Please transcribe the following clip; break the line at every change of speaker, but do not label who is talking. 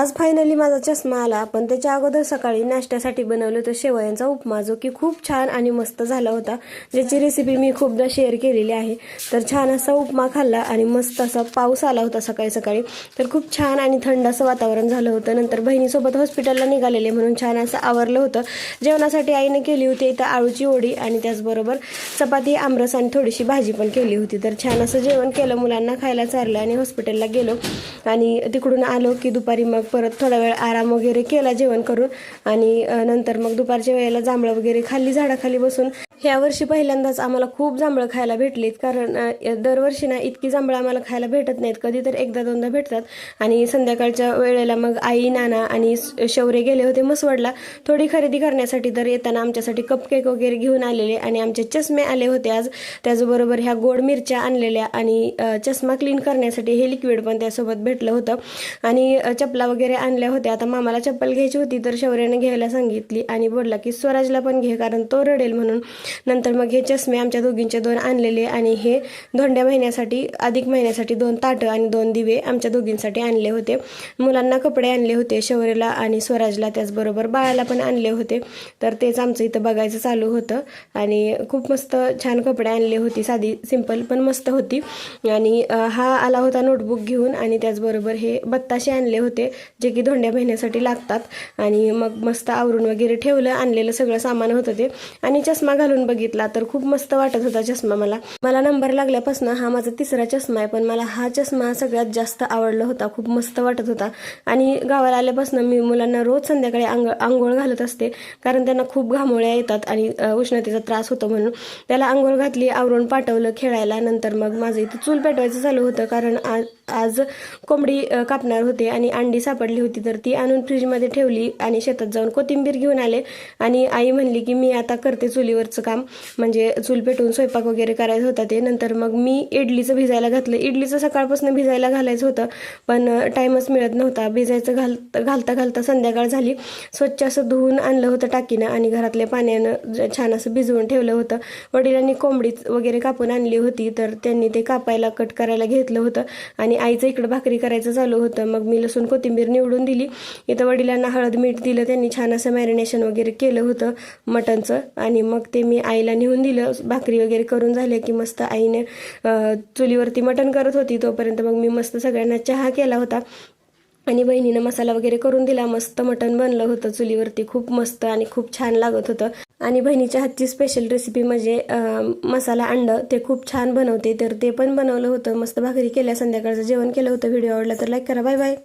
आज फायनली माझा चष्मा आला, पण त्याच्या अगोदर सकाळी नाश्त्यासाठी बनवलं होतं शेवयांचा उपमा, जो की खूप छान आणि मस्त झाला होता, ज्याची रेसिपी मी खूपदा शेअर केलेली आहे. तर छान असा उपमा खाल्ला आणि मस्त असा पाऊस आला होता सकाळी सकाळी, तर खूप छान आणि थंड असं वातावरण झालं होतं. नंतर बहिणीसोबत हॉस्पिटलला निघालेले म्हणून छान असं आवरलं होतं. जेवणासाठी आईने केली होती इथं आळूची वडी आणि त्याचबरोबर चपाती, आमरस आणि थोडीशी भाजी पण केली होती. तर छान असं जेवण केलं, मुलांना खायला चारलं आणि हॉस्पिटलला गेलो आणि तिकडून आलो की दुपारी मग परत थोडा वेळ आराम वगैरे केला जेवण करून आणि नंतर मग दुपारच्या वेळेला जांभळं वगैरे खाल्ली झाडाखाली बसून. ह्या वर्षी पहिल्यांदाच आम्हाला खूप जांभळं खायला भेटलीत, कारण दरवर्षी ना इतकी जांभळं आम्हाला खायला भेटत नाहीत, कधी तर एकदा दोनदा भेटतात. आणि संध्याकाळच्या वेळेला मग आई, नाना आणि शौर्य गेले होते मसवडला थोडी खरेदी करण्यासाठी. तर येताना आमच्यासाठी कपकेक वगैरे घेऊन आलेले आणि आमचे चष्मे आले होते आज, त्याचबरोबर ह्या गोड मिरच्या आणलेल्या आणि चष्मा क्लीन करण्यासाठी हे लिक्विड पण त्यासोबत भेटलं होतं आणि चपला वगैरे आणल्या होत्या. आता मामाला चप्पल घ्यायची होती तर शौर्याने घ्यायला सांगितली आणि बोलला की स्वराजला पण घे कारण तो रडेल म्हणून. नंतर मग हे चष्मे आमच्या दोघींचे 2 आणलेले आणि हे धोंड्या महिन्यासाठी, अधिक महिन्यासाठी 2 ताटं आणि 2 दिवे आमच्या दोघींसाठी आणले होते. मुलांना कपडे आणले होते, शौर्यला आणि स्वराजला, त्याचबरोबर बाळाला पण आणले होते. तर तेच आमचं इथं बघायचं चालू होतं आणि खूप मस्त छान कपडे आणले होते, साधी सिंपल पण मस्त होती. आणि हा आला होता नोटबुक घेऊन आणि त्याचबरोबर हे बत्ताशे आणले होते जे की धोंड्या महिन्यासाठी लागतात. आणि मग मस्त आवरून वगैरे ठेवलं, आणलेलं सगळं सामान होतं ते. आणि चष्मा घालून बघितला तर खूप मस्त वाटत होता चष्मा. मला नंबर लागल्यापासून हा माझा 3रा चष्मा आहे, पण मला हा चष्मा सगळ्यात जास्त आवडला होता, खूप मस्त वाटत होता. आणि गावाला आल्यापासून मी मुलांना रोज संध्याकाळी आंघोळ घालत असते, कारण त्यांना खूप घामोळ्या येतात आणि उष्णतेचा त्रास होतो म्हणून. त्याला आंघोळ घातली, आवरून पाठवलं खेळायला. नंतर मग माझं इथं चूल पेटवायचं चालू होतं, कारण आज कोंबडी कापणार होते आणि अंडी सापडली होती, तर ती आणून फ्रीजमध्ये ठेवली आणि शेतात जाऊन कोथिंबीर घेऊन आले. आणि आई म्हणली की मी आता करते चुलीवरचं काम, म्हणजे चूल पेटवून स्वयंपाक वगैरे करायचं होता ते. नंतर मग मी इडलीचं भिजायला घातलं. इडलीचं सकाळपासून भिजायला घालायचं होतं, पण टाईमच मिळत नव्हता. भिजायचं घालता घालता संध्याकाळ झाली. स्वच्छ असं धुवून आणलं होतं टाकीनं आणि घरातल्या पाण्यानं छान असं भिजवून ठेवलं होतं. वडिलांनी कोंबडी वगैरे कापून आणली होती, तर त्यांनी ते कापायला, कट करायला घेतलं होतं आणि आईचं इकडं भाकरी करायचं चालू होतं. मग मी लसूण कोथिंबीर निवडून दिली. इथं वडिलांना हळद मीठ दिलं, त्यांनी छान असं मॅरिनेशन वगैरे केलं होतं मटणचं आणि मग ते मी आईला नेऊन दिलं. भाकरी वगैरे करून झाले की मस्त आईने चुलीवरती मटण करत होती, तोपर्यंत मग मी मस्त सगळ्यांना चहा केला होता आणि बहिणीनं मसाला वगैरे करून दिला. मस्त मटण बनलं होतं चुलीवरती, खूप मस्त आणि खूप छान लागत होतं. आणि बहिणीच्या हातची स्पेशल रेसिपी म्हणजे मसाला अंड, ते खूप छान बनवते, तर ते पण बनवलं होतं. मस्त भाकरी केल्या, संध्याकाळचं जेवण केलं होतं. व्हिडिओ आवडला तर लाईक करा. Bye bye.